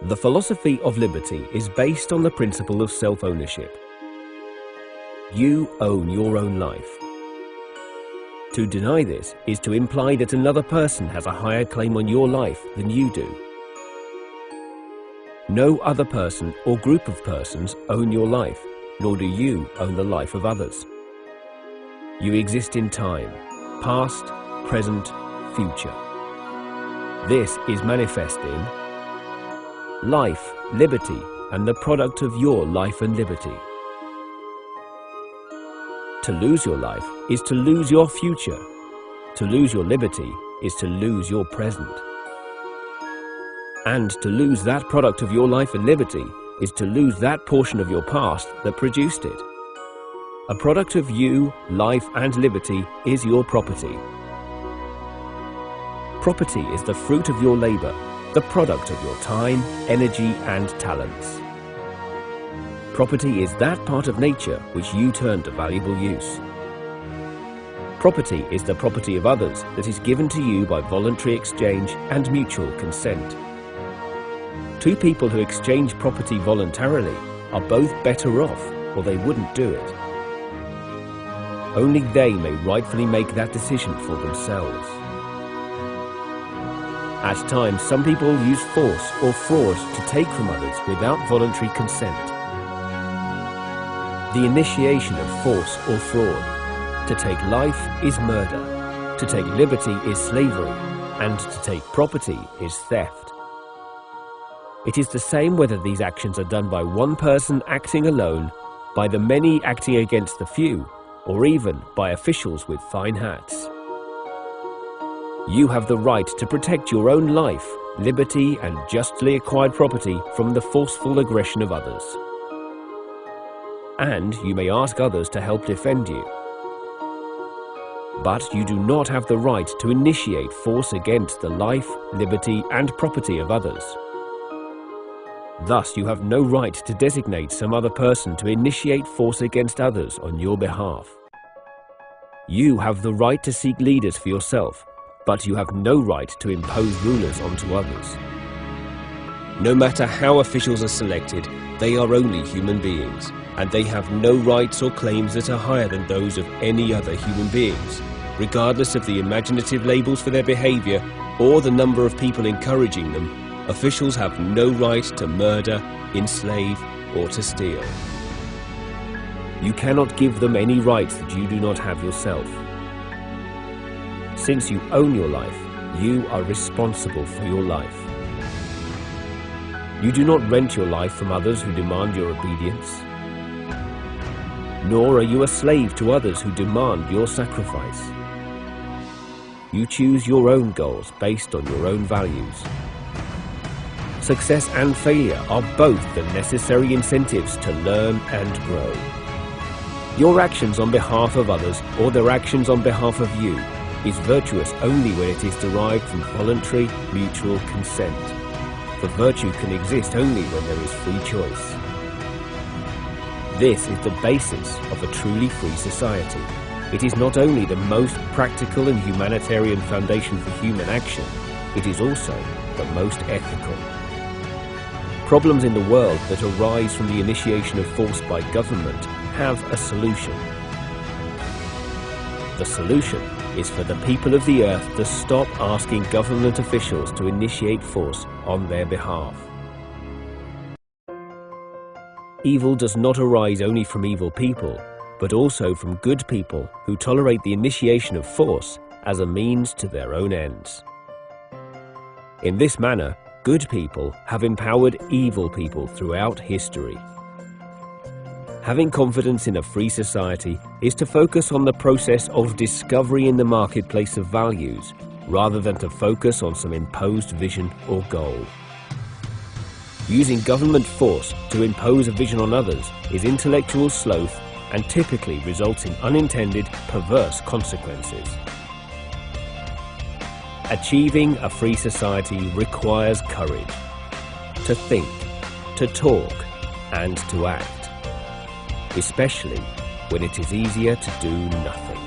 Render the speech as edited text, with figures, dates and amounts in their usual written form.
The philosophy of liberty is based on the principle of self-ownership. You own your own life. To deny this is to imply that another person has a higher claim on your life than you do. No other person or group of persons own your life, nor do you own the life of others. You exist in time, past, present, future. This is manifest in life, liberty, and the product of your life and liberty. To lose your life is to lose your future. To lose your liberty is to lose your present. And to lose that product of your life and liberty is to lose that portion of your past that produced it. A product of you, life, and liberty is your property. Property is the fruit of your labor, the product of your time, energy, and talents. Property is that part of nature which you turn to valuable use. Property is the property of others that is given to you by voluntary exchange and mutual consent. Two people who exchange property voluntarily are both better off, or they wouldn't do it. Only they may rightfully make that decision for themselves. At times, some people use force or fraud to take from others without voluntary consent. The initiation of force or fraud. To take life is murder. To take liberty is slavery. And to take property is theft. It is the same whether these actions are done by one person acting alone, by the many acting against the few, or even by officials with fine hats. You have the right to protect your own life, liberty, and justly acquired property from the forceful aggression of others. And you may ask others to help defend you. But you do not have the right to initiate force against the life, liberty, and property of others. Thus, you have no right to designate some other person to initiate force against others on your behalf. You have the right to seek leaders for yourself, but you have no right to impose rulers onto others. No matter how officials are selected, they are only human beings, and they have no rights or claims that are higher than those of any other human beings, regardless of the imaginative labels for their behavior or the number of people encouraging them. Officials have no right to murder, enslave, or to steal. You cannot give them any rights that you do not have yourself. Since you own your life, you are responsible for your life. You do not rent your life from others who demand your obedience. Nor are you a slave to others who demand your sacrifice. You choose your own goals based on your own values. Success and failure are both the necessary incentives to learn and grow. Your actions on behalf of others or their actions on behalf of you is virtuous only when it is derived from voluntary, mutual consent. For virtue can exist only when there is free choice. This is the basis of a truly free society. It is not only the most practical and humanitarian foundation for human action, it is also the most ethical. Problems in the world that arise from the initiation of force by government have a solution. The solution is for the people of the earth to stop asking government officials to initiate force on their behalf. Evil does not arise only from evil people, but also from good people who tolerate the initiation of force as a means to their own ends. In this manner, good people have empowered evil people throughout history. Having confidence in a free society is to focus on the process of discovery in the marketplace of values, rather than to focus on some imposed vision or goal. Using government force to impose a vision on others is intellectual sloth and typically results in unintended, perverse consequences. Achieving a free society requires courage to think, to talk, and to act, especially when it is easier to do nothing.